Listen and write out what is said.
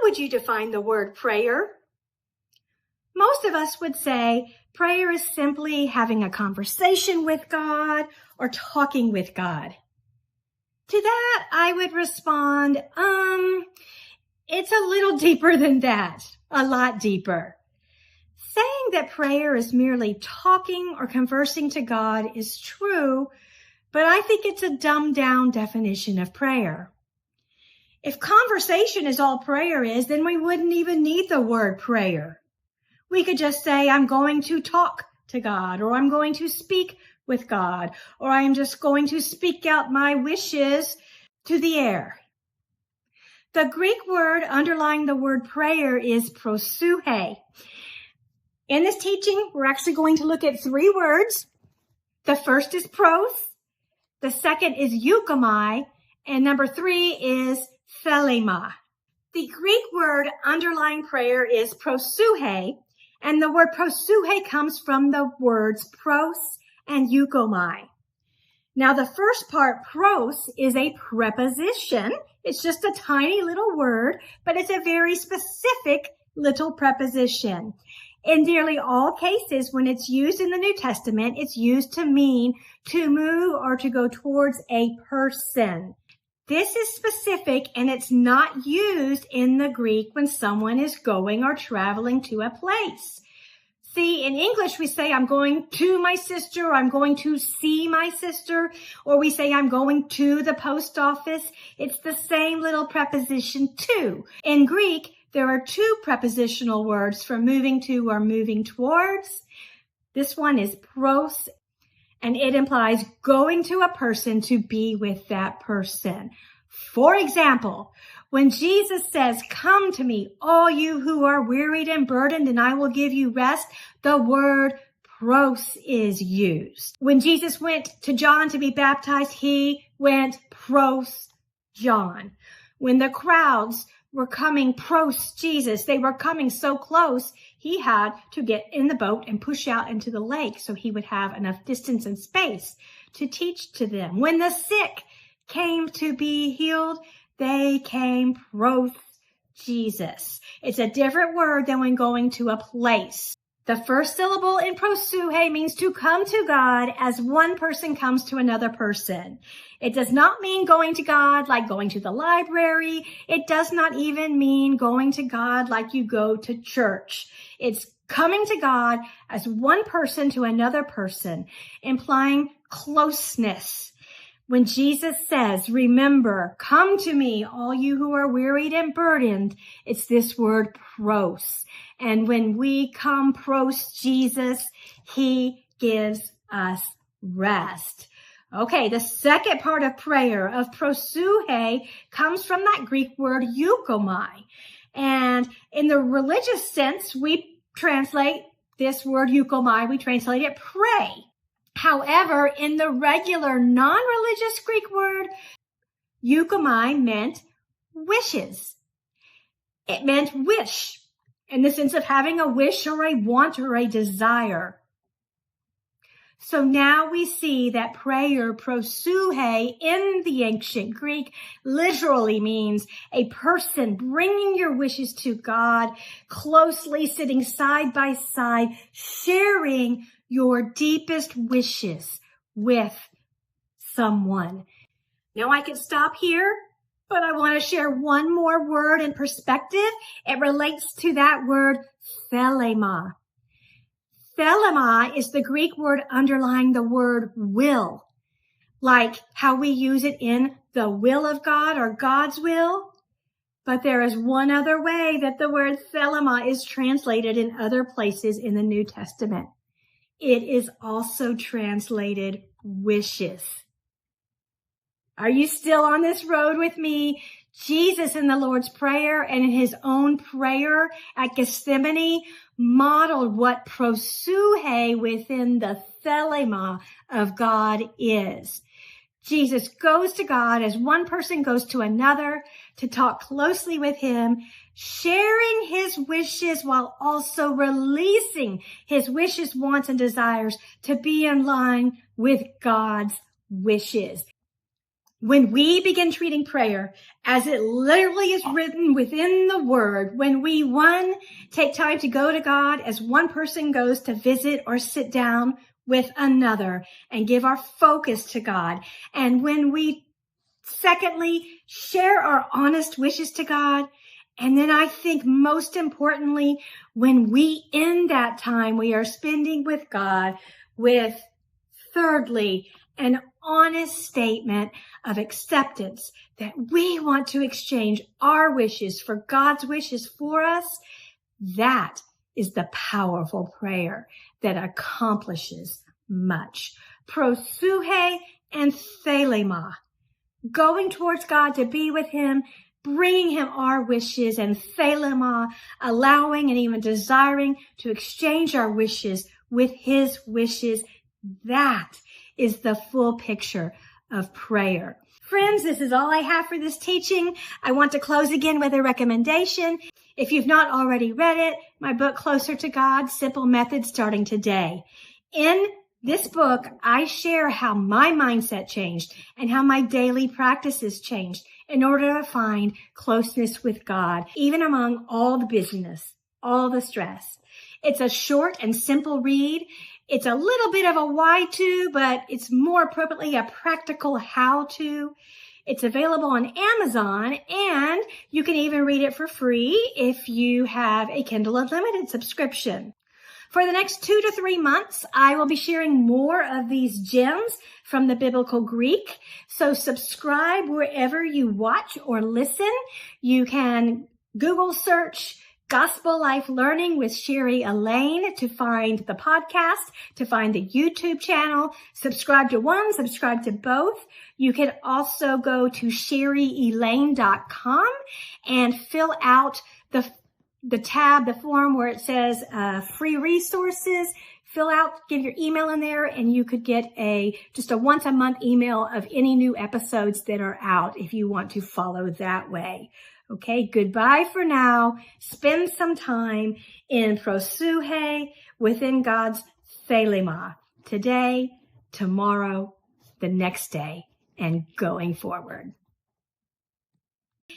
would you define the word prayer? Most of us would say prayer is simply having a conversation with God or talking with God. To that, I would respond, it's a little deeper than that, a lot deeper. Saying that prayer is merely talking or conversing to God is true, but I think it's a dumbed down definition of prayer. If conversation is all prayer is, then we wouldn't even need the word prayer. We could just say, I'm going to talk to God, or I'm going to speak with God, or I am just going to speak out my wishes to the air. The Greek word underlying the word prayer is proseuche. In this teaching, we're actually going to look at 3 words. The first is pros, the second is euchomai, and number 3 is thelema. The Greek word underlying prayer is proseuche, and the word proseuche comes from the words pros and euchomai. Now, the first part, pros, is a preposition. It's just a tiny little word, but it's a very specific little preposition. In nearly all cases, when it's used in the New Testament, it's used to mean to move or to go towards a person. This is specific, and it's not used in the Greek when someone is going or traveling to a place. See, in English, we say, I'm going to my sister, or I'm going to see my sister, or we say, I'm going to the post office. It's the same little preposition to. In Greek, there are 2 prepositional words for moving to or moving towards. This one is pros, and it implies going to a person to be with that person. For example, when Jesus says, come to me, all you who are wearied and burdened, and I will give you rest, the word pros is used. When Jesus went to John to be baptized, he went pros John. When the crowds were coming pros Jesus, they were coming so close, he had to get in the boat and push out into the lake so he would have enough distance and space to teach to them. When the sick came to be healed, they came pros Jesus. It's a different word than when going to a place. The first syllable in proseuche means to come to God as one person comes to another person. It does not mean going to God like going to the library. It does not even mean going to God like you go to church. It's coming to God as one person to another person, implying closeness. When Jesus says, remember, come to me, all you who are wearied and burdened, it's this word pros. And when we come pros Jesus, he gives us rest. Okay, the second part of prayer, of proseuche, comes from that Greek word euchomai. And in the religious sense, we translate this word euchomai, we translate it pray. However, in the regular non-religious Greek word, euchomai meant wishes. It meant wish, in the sense of having a wish or a want or a desire. So now we see that prayer, proseuche, in the ancient Greek literally means a person bringing your wishes to God, closely sitting side by side, sharing your deepest wishes with someone. Now I could stop here, but I want to share one more word in perspective. It relates to that word thelema. Thelema is the Greek word underlying the word will, like how we use it in the will of God or God's will. But there is one other way that the word thelema is translated in other places in the New Testament. It is also translated wishes. Are you still on this road with me? Jesus in the Lord's Prayer and in his own prayer at Gethsemane modeled what proseuche within the thelema of God is. Jesus goes to God as one person goes to another to talk closely with him, sharing his wishes while also releasing his wishes, wants, and desires to be in line with God's wishes. When we begin treating prayer as it literally is written within the word, when we, take time to go to God as one person goes to visit or sit down with another and give our focus to God. And when we, secondly, share our honest wishes to God. And then I think most importantly, when we end that time we are spending with God with, thirdly, an honest statement of acceptance that we want to exchange our wishes for God's wishes for us, that is the powerful prayer that accomplishes much. Proseuche and thelema, going towards God to be with him, bringing him our wishes, and thelema, allowing and even desiring to exchange our wishes with his wishes. That is the full picture of prayer. Friends, this is all I have for this teaching. I want to close again with a recommendation. If you've not already read it, my book, Closer to God, Simple Methods Starting Today. In this book, I share how my mindset changed and how my daily practices changed in order to find closeness with God, even among all the busyness, all the stress. It's a short and simple read. It's a little bit of a why-to, but it's more appropriately a practical how-to. It's available on Amazon, and you can even read it for free if you have a Kindle Unlimited subscription. For the next 2 to 3 months, I will be sharing more of these gems from the biblical Greek. So subscribe wherever you watch or listen. You can Google search Gospel Life Learning with Sherry Elaine to find the podcast, to find the YouTube channel. Subscribe to one, subscribe to both. You can also go to sherryelaine.com and fill out the tab, the form where it says free resources. Fill out, give your email in there, and you could get just a once a month email of any new episodes that are out if you want to follow that way. Okay, goodbye for now. Spend some time in proseuche within God's thelema today, tomorrow, the next day, and going forward.